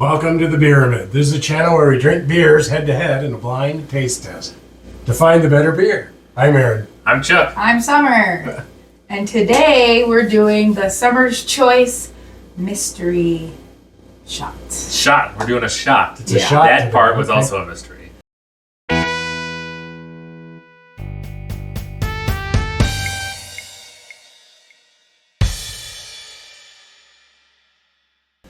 Welcome to the Beeramid. This is a channel where we drink beers head to head in a blind taste test to find the better beer. I'm Aaron. I'm Chuck. I'm Summer. And today we're doing the Summer's Choice Mystery Shots. Shot. We're doing a shot. It's a shot That today, part was okay. also a mystery.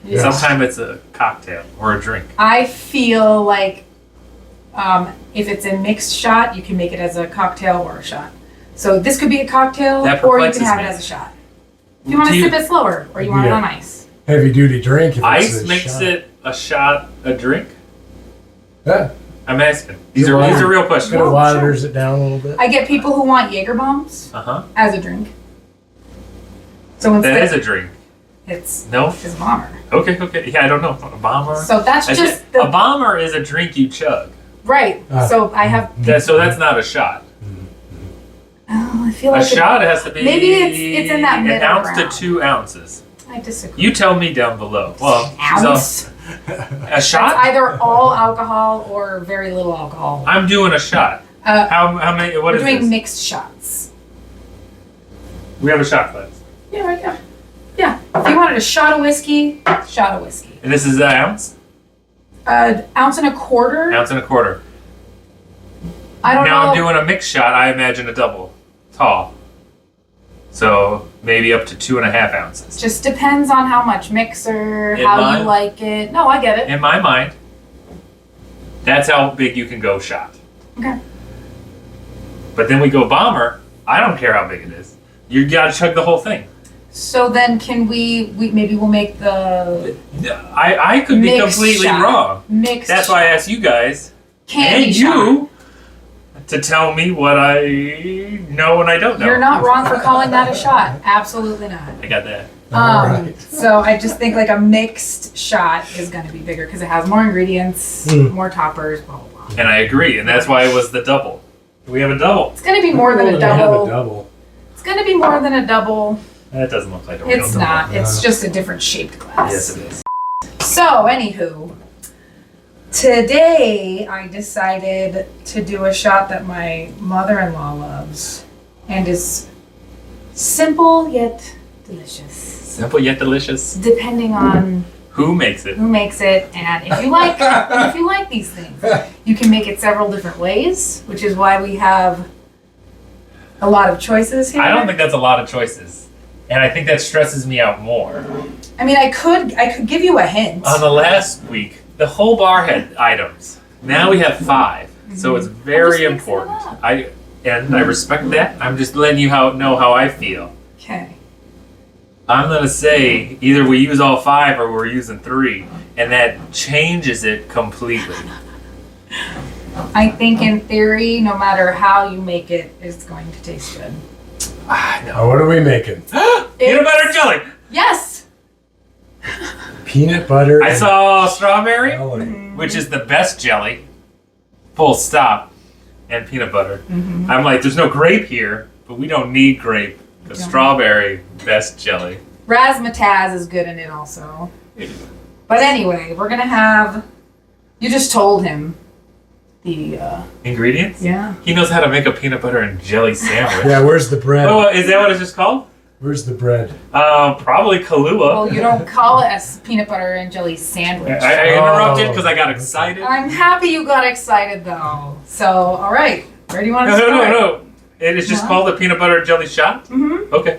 Yes. Sometimes it's a cocktail or a drink. I feel like if it's a mixed shot, you can make it as a cocktail or a shot. So this could be a cocktail, That or you can perplexes have me. it as a shot. If you want to sip it slower, or you want it on ice. Heavy duty drink. If Ice it's a makes shot. it a shot, a drink? Yeah. I'm asking. These It are waters- real Kind questions. of waters it down a little bit. I get people who want Jaeger bombs Uh-huh. as a drink. So That instead, is a drink. it's No? a bomber. Okay. Yeah, I don't know. A bomber? So that's just a bomber is a drink you chug. right. So I have. So that's not a shot. Oh, I feel A like shot has to be maybe it's in that an middle ounce ground. to 2 ounces. I disagree. You tell me down below. Well, Ounce. a shot? It's either all alcohol or very little alcohol. I'm doing a shot. How many? What We're is doing this? mixed shots. We have a shot glass. Yeah, right. Yeah. If you wanted a shot of whiskey, shot of whiskey. And this is an ounce? Ounce and a quarter. Ounce and a quarter. I don't Now know. I'm doing a mixed shot. I imagine a double, tall. So maybe up to 2.5 ounces. Just depends on how much mixer, In how mine? you like it. No, I get it. In my mind, that's how big you can go shot. Okay. But then we go bomber. I don't care how big it is. You gotta chug the whole thing. So then, can we maybe we'll make the I could be mixed completely shot. wrong. Mixed. That's why I asked you guys candy and shot. you to tell me what I know and I don't know. You're not wrong for calling that a shot. Absolutely not. I got that. All right. So I just think like a mixed shot is going to be bigger because it has more ingredients, more toppers, blah blah blah. And I agree, and that's why it was the double. We have a double. It's going to be more than a They have double. a double. It's going to be more than a double. That doesn't look like a real It's double. not. It's just a different shaped glass. Yes, it is. So anywho, today I decided to do a shot that my mother-in-law loves, and is simple yet delicious. Simple yet delicious. Depending on Who makes it? who makes it, and if you like these things, you can make it several different ways, which is why we have a lot of choices here. I don't think that's a lot of choices, and I think that stresses me out more. I mean, I could give you a hint. On the last week, the whole bar had items. Now we have 5, so it's very I'll just mix it important. up. I respect that. I'm just letting you know how I feel. Okay. I'm gonna say either we use all 5 or we're using 3, and that changes it completely. I think in theory, no matter how you make it, it's going to taste good. Now, what are we making? Peanut butter jelly. Yes. Peanut butter. I and saw strawberry, jelly. which is the best jelly. Full stop. And peanut butter. Mm-hmm. I'm like, there's no grape here, but we don't need grape. The Don't. strawberry, best jelly. Razzmatazz is good in it also. But anyway, we're gonna have. You just told him the. Ingredients? Yeah. He knows how to make a peanut butter and jelly sandwich. Yeah, where's the bread? Oh, is that what it's just called? Where's the bread? Probably Kahlua. Well, you don't call it a peanut butter and jelly sandwich. I interrupted because I got excited. I'm happy you got excited though. So, all right, where do you want to No, start? no. It is just No. called a peanut butter and jelly shot? Mm-hmm. Okay.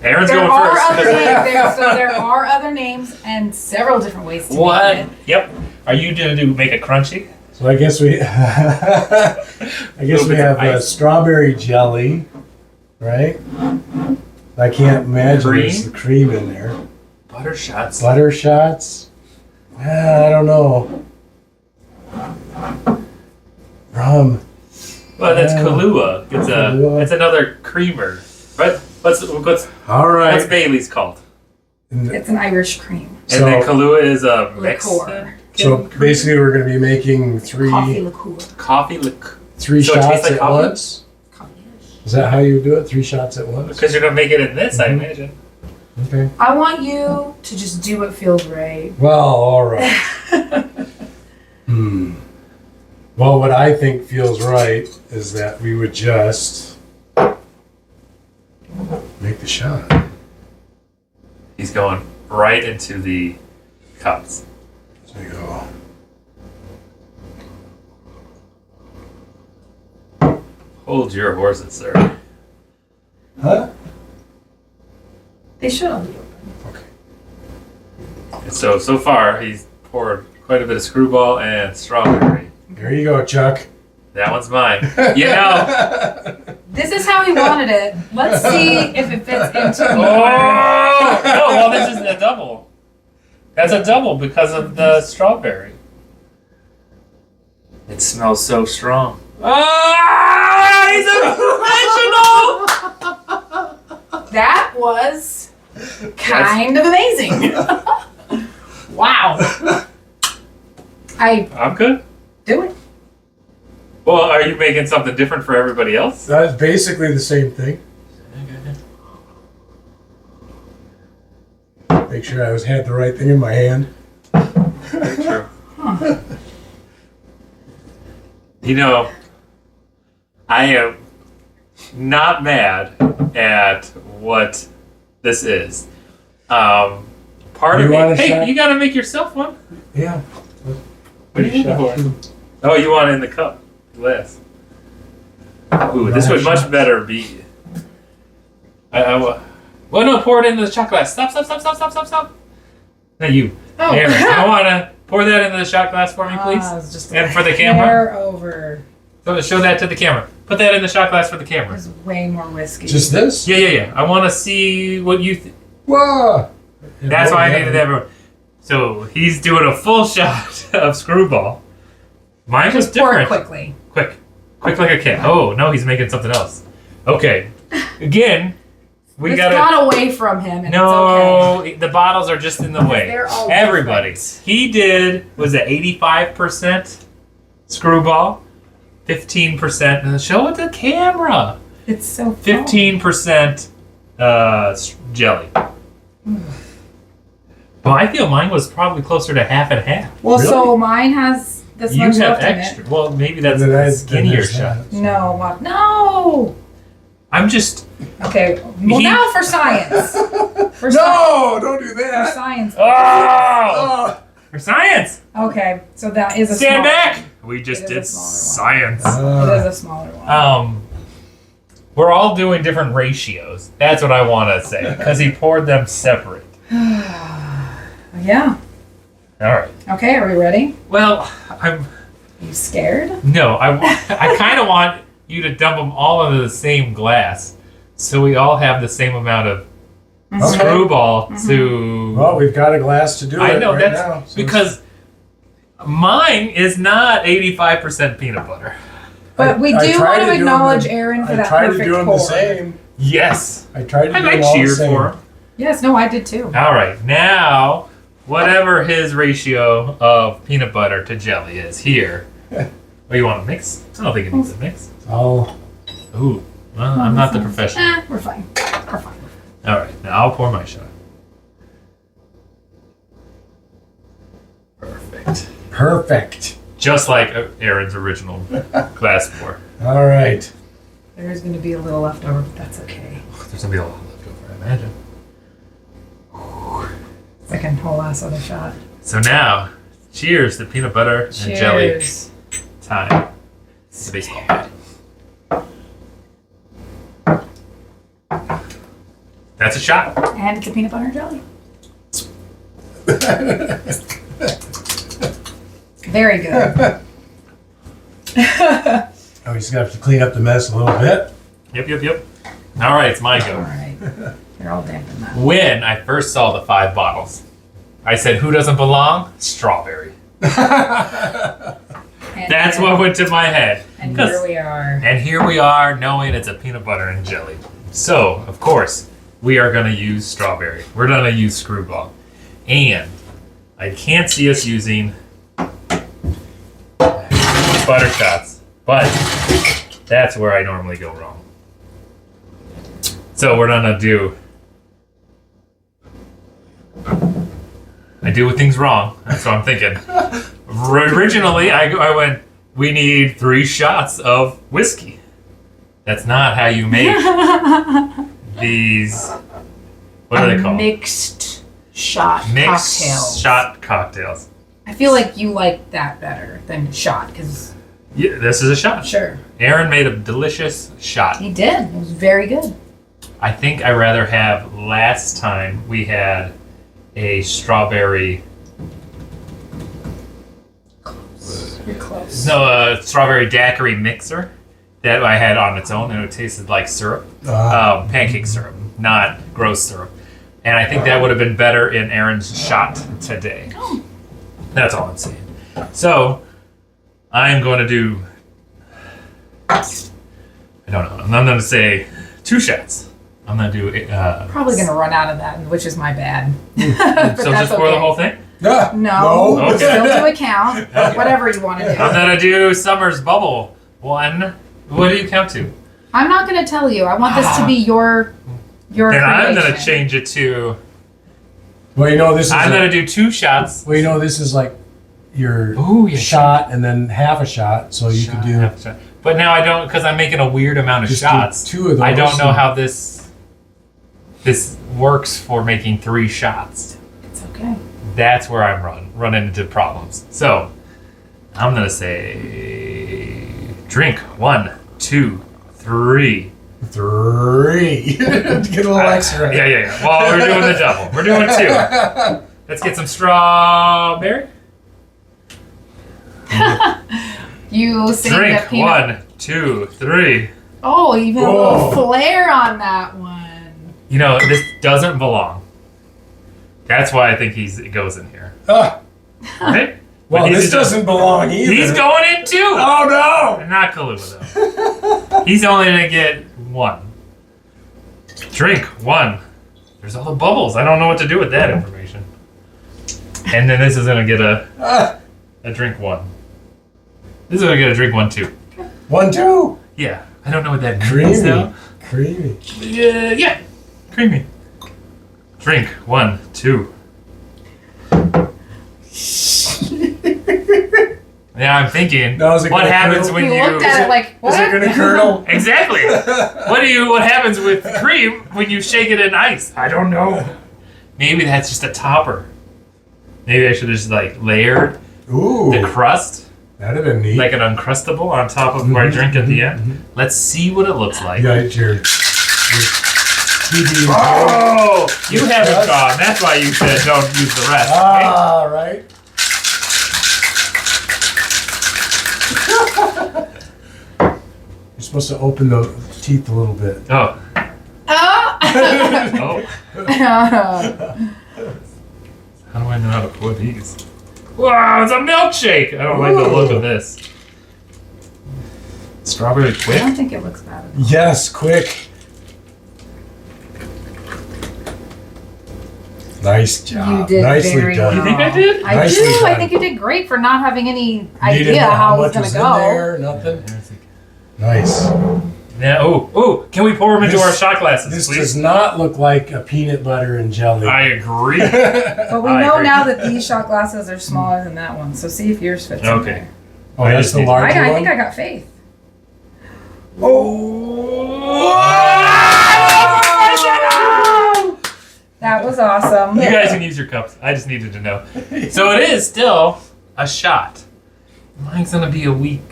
Aaron's There going are first. other names. There are other names and several different ways to make What? it. Yep. Are you going to make it crunchy? So I guess we, Little bit of ice. strawberry jelly, right? I can't imagine there's the cream in there. Butter shots. Butter shots. I don't know. Rum. Well, that's Yeah. Kahlua. Kahlua. It's another creamer. But what's All right. what's Bailey's called? It's an Irish cream. And then So- Kahlua is a mix. Liqueur. So basically, we're going to be making Coffee liqueur. Coffee liqueur. three So it tastes shots like at coffee? once. Is that how you do it? 3 shots at once? Because you're gonna make it in this, I Mhm. imagine. Okay. I want you to just do what feels right. Well, all right. Well, what I think feels right is that we would just make the shot. He's going right into the cups. There you go. Hold your horses, sir. Huh? They should all be open. Okay. And so far, he's poured quite a bit of screwball and strawberry. There you go, Chuck. That one's mine. You know. This is how he wanted it. Let's see if it fits into the Oh! No, well, this is a double. That's a double because of the strawberry. It smells so strong. Ah! He's a professional! That was kind of amazing. Wow. I'm good. Do it. Well, are you making something different for everybody else? That's basically the same thing. Make sure I had the right thing in my hand. Very true. You know, I am not mad at what this is. Part You of want me. a Hey, shot? you gotta make yourself one. Yeah. What are you for? Oh, you want it in the cup glass. Ooh, this would much better be. Well, no, pour it into the shot glass. Stop. Now you. Oh. Aaron, I wanna pour that into the shot glass for me, please. It was just And a for the camera? hair over. So show that to the camera. Put that in the shot glass for the camera. There's way more whiskey. Just this? Yeah. I want to see what you. Whoa! That's why I needed everyone. So he's doing a full shot of screwball. Mine was Just pour it different. quickly. Quick like a cat. Oh no, he's making something else. Okay, again, we This gotta. got away from him, and No, the bottles are just in the way. They're all Everybody. different. He did was it 85% screwball, 15%. Show it to the camera. it's so 15% jelly. Well, I feel mine was probably closer to half and half. Well, Really? so mine has this You much have left extra. in Well, maybe that's Then the I- skinnier then there's shot. that. it. No, no. I'm just. Okay. Well, He- now for science. For No! Don't do For that! science. Oh! Oh! For science! Okay, so that is a Stand small back! We just It did is a smaller science. One. It is a smaller one. We're all doing different ratios. That's what I want to say. Because he poured them separate. Yeah. All right. Okay, are we ready? Well, Are you scared? I kind of want you to dump them all into the same glass. So we all have the same amount of Okay. screwball to. Well, we've got a glass to do it I know, right that's now. So because mine is not 85% peanut butter. But we I do tried want to do them acknowledge the- Aaron for I that tried to perfect do them pour. the same. Yes. I tried to I do might them all the cheer same. for him. Yes, no, I did too. All right, now, whatever his ratio of peanut butter to jelly is here. Oh, you want to mix? I don't think it needs a mix. Oh, Ooh, well, I'm not the professional. We're fine. We're fine. All right, now I'll pour my shot. Perfect. perfect. Just like Aaron's original glass pour. All right. There is going to be a little left over, but that's okay. There's gonna be a lot left over, I imagine. Second whole last other shot. So now, cheers to peanut butter and jelly Cheers. time. It's a baseball bat. That's a shot. And it's a peanut butter and jelly. Very good. Oh, he's gonna have to clean up the mess a little bit. Yep. All right, it's my All go. right. You're all damp in that. When I first saw the 5 bottles, I said, who doesn't belong? Strawberry. And That's what went to my head. And 'Cause- here we are. And here we are knowing it's a peanut butter and jelly. So, of course, we are going to use strawberry. We're going to use screwball. And I can't see us using butterscotch, but that's where I normally go wrong. So we're going to do I do things wrong. That's what I'm thinking. Originally, I went, we need 3 shots of whiskey. That's not how you make these. What are they called? Mixed shot Mixed cocktails. shot cocktails. I feel like you like that better than shot, because Yeah, this is a shot. sure. Aaron made a delicious shot. He did. It was very good. I think I rather have last time we had a strawberry. You're close. No, a strawberry daiquiri mixer that I had on its own, and it tasted like syrup, pancake syrup, not gross syrup. And I think that would have been better in Aaron's shot today. Oh. That's all I'm saying. So, I'm going to do. I don't know. I'm going to say 2 shots. I'm going to do. Probably going to run out of that, which is my bad. But So that's just pour the okay. whole thing. No. Okay. Still do a count. Whatever you want to do. I'm going to do Summer's Bubble 1. What do you count to? I'm not going to tell you. I want this to be your Then I'm going to creation. change it to. Well, you know this is. I'm going to do 2 shots. Well, you know this is like your Ooh, yeah. shot and then half a shot, so you could do. Half a shot. But now I don't, because I'm making a weird amount of Just do shots. 2 of those. I don't know and- how this works for making 3 shots. It's okay. That's where I'm running into problems. So I'm gonna say drink 1, 2, 3. 3. Get a little extra. Yeah. Well, we're doing the double. We're doing 2. Let's get some strawberry. You saying Drink that peanut. 1, 2, 3. Oh, even a Whoa. little flair on that one. You know, this doesn't belong. That's why I think it goes in here. Ah, Right? well, But this doesn't belong either. He's going in 2. Oh no! Not Kahlua though. He's only gonna get 1. Drink 1. There's all the bubbles. I don't know what to do with that information. And then this is gonna get a drink 1. This is gonna get a drink 1 too. 1, 2. Yeah, I don't know what that means Creamy. though. Creamy. Yeah, creamy. Drink 1, 2. Yeah, I'm thinking. Now, is it What gonna happens curdle? when You you? looked at it like, what? Is it gonna curdle? Exactly. What happens with cream when you shake it in ice? I don't know. Maybe that's just a topper. Maybe I should have just like layered Ooh, the crust, that'd have been neat. like an Uncrustable on top of my drink at the end. Let's see what it looks like. You got your TV. Oh, you haven't gone. That's why you said don't use the rest. right? Ah, right. You're supposed to open the teeth a little bit. Oh. Oh. Oh. How do I know how to pour these? Wow, it's a milkshake! I don't like the look of this. Strawberry I quick? don't think it looks bad. Yes, quick. Nice job. You did Nicely very done. You think I did? I Nicely do. I done. think you did great for not having any You didn't idea know how it was much going was to in go. there, nothing. Nice. Yeah, oh, can we pour them into This- our shot glasses, This please? does not look like a peanut butter and jelly. I agree. But we I know agree. now that these shot glasses are smaller than that one. So see if yours fits in Okay. there. Oh, I that's just the need- larger I one? think I got faith. That was awesome. You guys can use your cups. I just needed to know. So it is still a shot. Mine's gonna be a weak.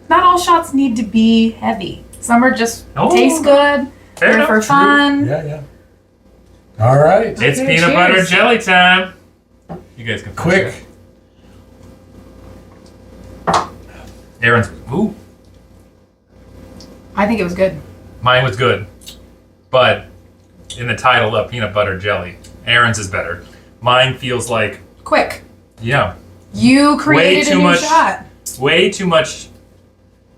Not all shots need to be heavy. Some are just Oh. taste good. Fair They're enough. for fun. Yeah. All right. It's Okay, peanut butter cheers. jelly time. You guys can finish Quick. it. Aaron's. Ooh, I think it was good. mine was good, but in the title of peanut butter jelly, Aaron's is better. Mine feels like Quick. yeah, You created a too new much- shot. way too much.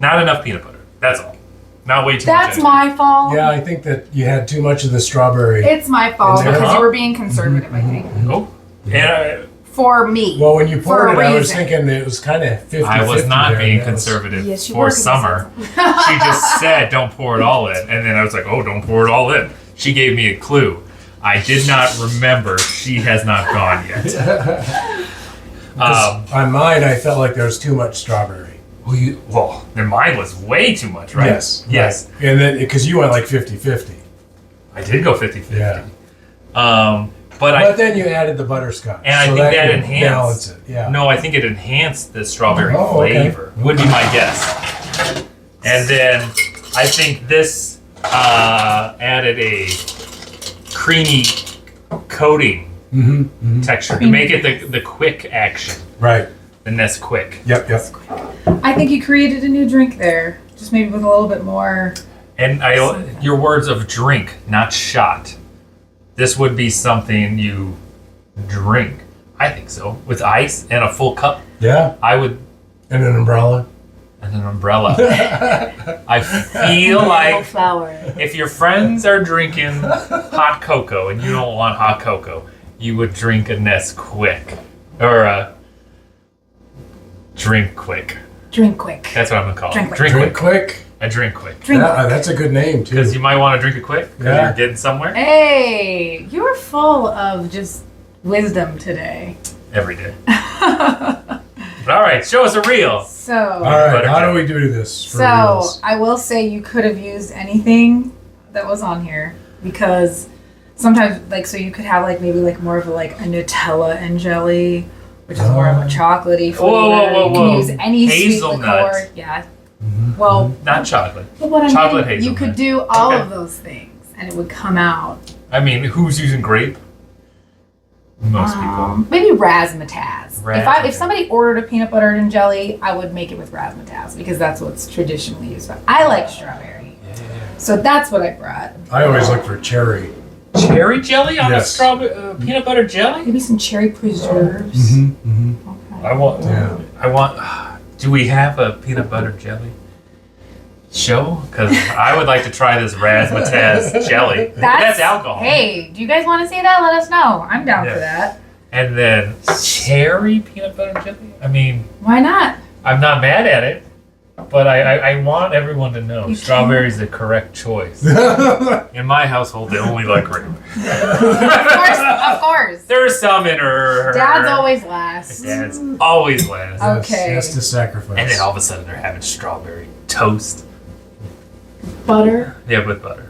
Not enough peanut butter. That's all. Not way too That's much. my fault. Yeah, I think that you had too much of the strawberry. It's my fault Is there- because you were being conservative, I think. Oh, and For me. Well, when you For poured a it, I was reason. thinking it was kind of 50-50 I was not there. being That was- conservative Yes, you for were. Summer. She just said, "Don't pour it all in," and then I was like, "Oh, don't pour it all in." She gave me a clue. I did not remember. She has not gone yet. On mine, I felt like there was too much strawberry. Well, then mine was way too much, right? Yes. Yes. Right. And then, because you went like 50-50. I did go 50-50. Yeah. But then you added the butterscotch. And I think that could enhanced. balance it. Yeah. No, I think it enhanced the strawberry okay. flavor. Would be my guess. And then I think this added a creamy coating texture to make it the quick action. Right. The Nesquik. Yep. I think you created a new drink there, just maybe with a little bit more. And your words of drink, not shot. This would be something you drink. I think so. With ice and a full cup. Yeah. I would. And an umbrella. And an umbrella. I feel like flour. if your friends are drinking hot cocoa and you don't want hot cocoa, you would drink a Nesquik. Or a Drink Quick. Drink quick. That's what I'm going to call it. Drink quick. A Drink Quick. That's a good name, too. Because you might want to drink it quick because Yeah. you're getting somewhere. Hey, you're full of just wisdom today. Every day. But all right, show us a reel. So, All right, how do we do this for reals? I will say you could have used anything that was on here because sometimes, like, so you could have like maybe like more of a Nutella and jelly, which is more of a chocolatey flavor. Whoa. You can use any Hazelnut. sweet liqueur. Yeah. Well, Not chocolate. but what I Chocolate mean, you hazelnut. could do all Okay. of those things and it would come out. I mean, who's using grape? Most people. Maybe razzmatazz. Razzmatazz. If somebody ordered a peanut butter and jelly, I would make it with razzmatazz because that's what's traditionally used. But I like strawberry, so that's what I brought. I always look for cherry. Cherry jelly on a Yes. strawberry peanut butter jelly? Maybe some cherry preserves. Okay. I want. Yeah. Do we have a peanut butter jelly show? Because I would like to try this razzmatazz jelly. That's alcohol. Hey, do you guys want to see that? Let us know. I'm down Yeah. for that. And then cherry peanut butter jelly. I mean, Why not? I'm not mad at it, but I want everyone to know You strawberry is the correct choice. In my household, they only like grape. Of course. There's some in her. Dad's always last. Dad's always last. Okay. Yes, to sacrifice. And then all of a sudden they're having strawberry toast. Butter. Yeah, with butter.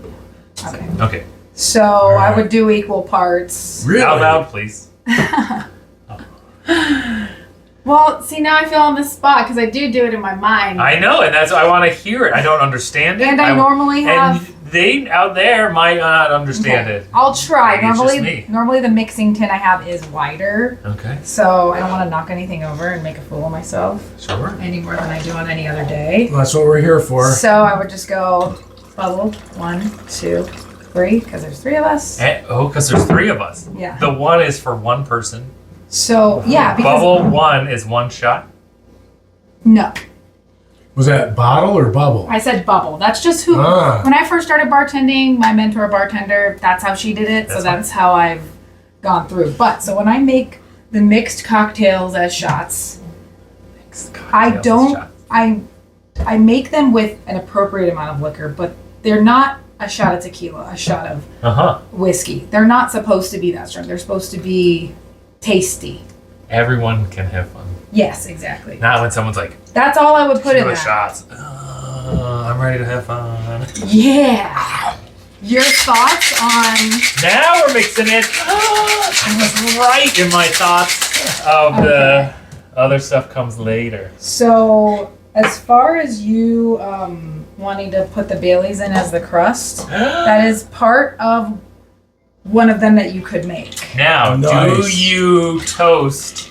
Okay. Okay. So I would do equal parts. Really? Out loud, please. Well, see, now I feel on the spot because I do it in my mind. I know, and that's I want to hear it. I don't understand it. And I normally have. And they out there might not understand Okay. it. I'll try. Maybe it's just me. Normally the mixing tin I have is wider, Okay. so I don't want to knock anything over and make a fool of myself Sure. any more than I do on any other day. Well, that's what we're here for. So I would just go bubble 1, 2, 3, because there's 3 of us. Because there's 3 of us. Yeah. The one is for one person. So yeah, because Bubble 1 is 1 shot. no, Was that bottle or bubble? I said bubble. That's just who. Ah. When I first started bartending, my mentor bartender, that's how she did it. So that's how I've gone through. But so when I make the mixed cocktails as shots, I don't. I make them with an appropriate amount of liquor, but they're not a shot of tequila, a shot of whiskey. They're not supposed to be that strong. They're supposed to be tasty. Everyone can have fun. Yes, exactly. Not when someone's like, That's all I would put in tequila that. shots. I'm ready to have fun. Yeah. Your thoughts on? Now we're mixing it. I was right in my thoughts of the other stuff comes later. So, as far as you wanting to put the Baileys in as the crust, that is part of one of them that you could make. Now, do Nice. you toast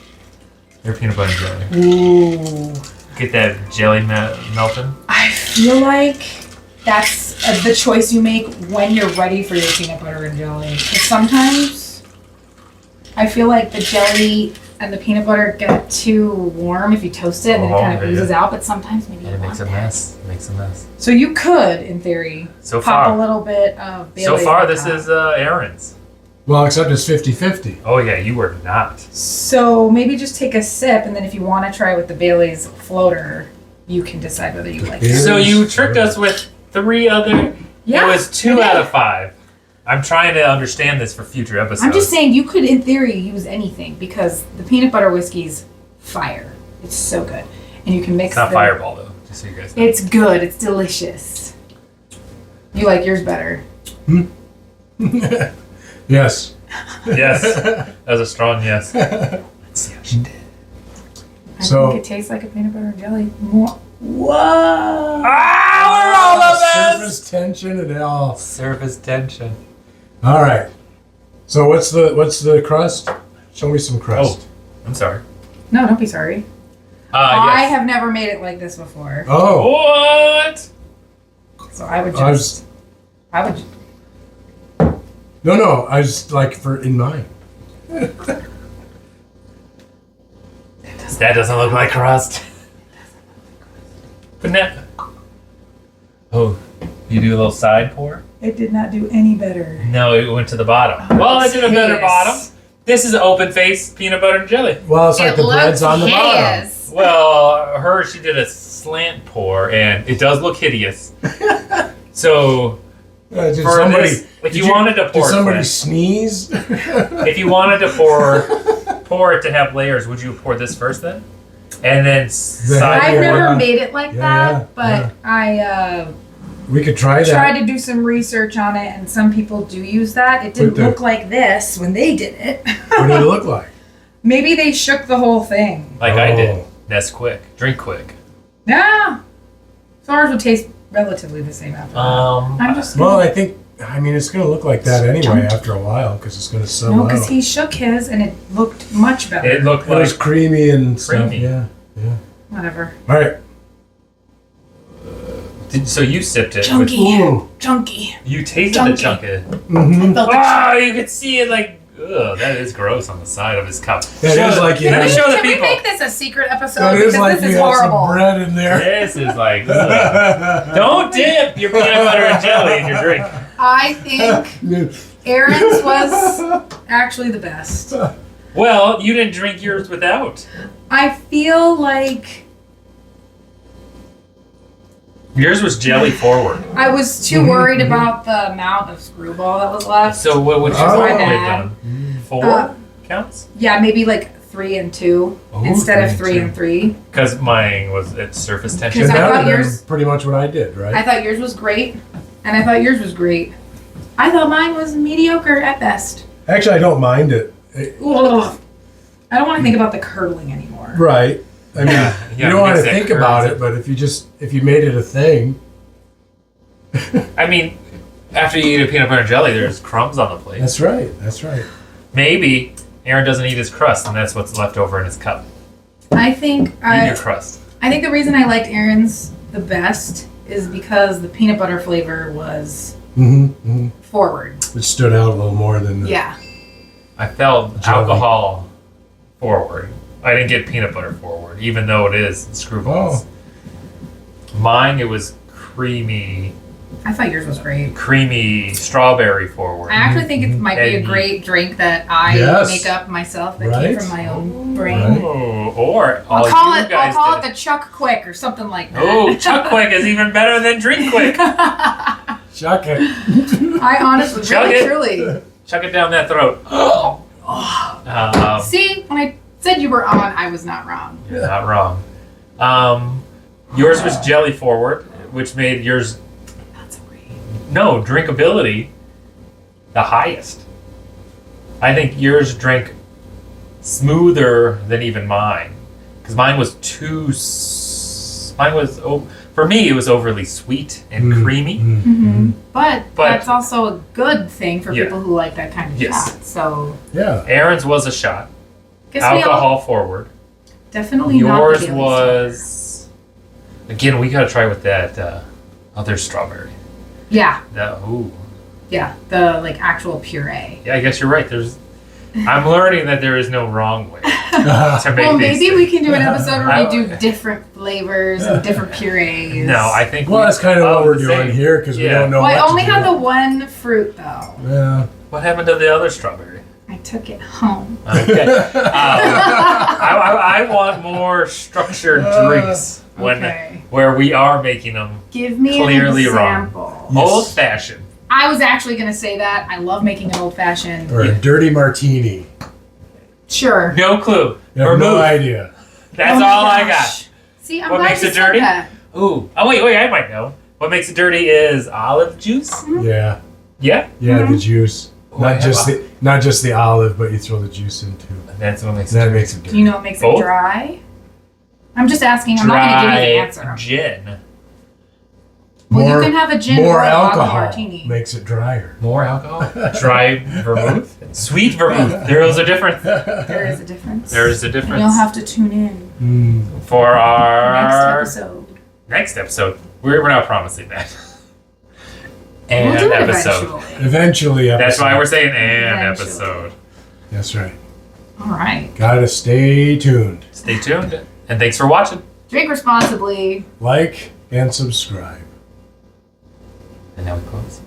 your peanut butter jelly? Ooh. Get that jelly melting? I feel like that's the choice you make when you're ready for your peanut butter and jelly. Because sometimes I feel like the jelly and the peanut butter get too warm if you toast it and then it kind of oozes out. But sometimes maybe And it makes a mess. It makes a mess. So you could, in theory, So pop far. a little bit of Bailey's. So far, on this top. is Aaron's. Well, except it's 50-50. Oh, yeah, you were not. So maybe just take a sip, and then if you want to try with the Bailey's floater, you can decide whether you like it. Bailey's So you tricked us with 3 other. Yeah, It was 2 I out did. of 5. I'm trying to understand this for future episodes. I'm just saying you could, in theory, use anything because the peanut butter whiskey's fire. It's so good, and you can mix. It's not Fireball though, just so you guys know. It's good. It's delicious. You like yours better? Yes. Yes, that was a strong yes. Let's see how she did. I So- think it tastes like a peanut butter and jelly. Whoa! Ah, we're all of this. Surface tension and all. Surface tension. All right. So what's the crust? Show me some crust. Oh, I'm sorry. No, don't be sorry. I Yes. have never made it like this before, Oh. What? so I would I just. was, no. I was like for in mine. That doesn't look like crust. But now, oh, you do a little side pour? It did not do any better. No, it went to the bottom. Well, it did a better bottom. This is open face peanut butter and jelly. Well, it's like the bread's on the bottom. Well, she did a slant pour, and it does look hideous. So, Did for somebody, this, if did you wanted to did pour, somebody it, sneeze? if you wanted to pour it to have layers, would you pour this first then, and then side I've pour? never made it like Yeah, that, but I We could try that. tried to do some research on it, and some people do use that. It didn't Put the- look like this when they did it. What did it look like? Maybe they shook the whole thing. Like I did. Oh. That's quick. Drink quick. Yeah. So ours would taste relatively the same after that. I'm just Well, I mean, it's going to look like that anyway after a while because it's going to settle no, out. because he shook his and it looked much better. It looked It was like creamy and stuff. Creamy. Yeah. Whatever. All right. so you sipped it. Chunky. Ooh. Chunky. You tasted Chunky. the chunk. Mm-hmm. Felt the Oh, you could see it like. Ugh, that is gross on the side of his cup. That is like you Let me have- show the Can we people. make this a secret episode? That Because is like this you is have horrible. some bread in there. This is like. Ugh. Don't dip your peanut butter and jelly in your drink. I think Aaron's was actually the best. Well, you didn't drink yours without. I feel like Yours was jelly forward. I was too worried about the amount of screwball that was left. So what would you Oh. have Bad. done? 4 counts? Yeah, maybe like 3 and 2 Ooh, instead of 3 3 and and 3. Because mine was at surface tension. Because And I that thought would have yours- been pretty much what I did, right? I thought yours was great, and I thought yours was great. I thought mine was mediocre at best. Actually, I don't mind it. Ugh. I don't want to think about the curdling anymore. Right. I mean, Yeah, you don't want to mix that think about curds. it, but if you made it a thing, I mean, after you eat a peanut butter and jelly, there's crumbs on the plate. that's right. That's right. Maybe Aaron doesn't eat his crust, and that's what's left over in his cup. I think Eat your crust. I think the reason I liked Aaron's the best is because the peanut butter flavor was Mm-hmm. forward. It stood out a little more than the. Yeah. I felt Jelly. alcohol forward. I didn't get peanut butter forward, even though it is screwballs. Mine, it was creamy I thought yours was great. strawberry forward. I actually think it might be a And- great drink that I Yes. make up myself that Right. came from my own brain. Right. Oh, or all I'll call you it guys I'll call did. it the Chuck Quick or something like that. Oh, Chuck Quick is even better than Drink Quick. Chuck it. I honestly Chug really it. truly. Chuck it down that throat. See, when I said you were on, I was not wrong. You're not wrong. Yours was jelly forward, which made yours That's great. no drinkability the highest. I think yours drank smoother than even mine, because mine was for me it was overly sweet and creamy. Mm-hmm. But But- that's also a good thing for Yeah. people who like that kind of Yes. shot. So Yeah. Aaron's was a shot, guess we all alcohol forward. definitely Yours not the was again. We gotta try with that other strawberry. Yeah, Ooh. yeah, the like actual puree. Yeah, I guess you're right. I'm learning that there is no wrong way to make Well, these maybe things. we can do an episode where I- we do different flavors and different purees. No, I think. Well, that's kind of what we're the doing same. here because we Yeah. don't know Well, I what only to had do. the one fruit though. Yeah. What happened to the other strawberry? I took it home. Okay. I want more structured drinks Okay. where we are making them Give me Clearly an wrong. example. Yes. old fashioned. I was actually gonna say that. I love making an old fashioned. Or a dirty martini. Sure. No clue. I have no idea. That's Oh my all I gosh. got. See, I'm What glad makes you it said dirty? that. Ooh. Oh wait, I might know. What makes it dirty is olive juice. Yeah. Yeah. Yeah, the juice. Oh, I have Not just the olive, but you throw the juice in too. That's what makes it That dirty. makes it dirty. Do you know what makes Both? it dry? I'm just asking. I'm not gonna give you the Dry answer. gin. Well, you can have a gin more or a vodka alcohol martini. makes it drier. More alcohol. Dry vermouth. Sweet vermouth. There is a difference. There is a difference. There is a difference. You'll have to tune in For next our episode. next episode. We're not promising that. And We'll do it episode. eventually. Eventually, That's why we're episode. saying and Eventually. episode. That's right. All right. Gotta stay tuned. Stay tuned. And thanks for watching. Drink responsibly. Like and subscribe. And now we close.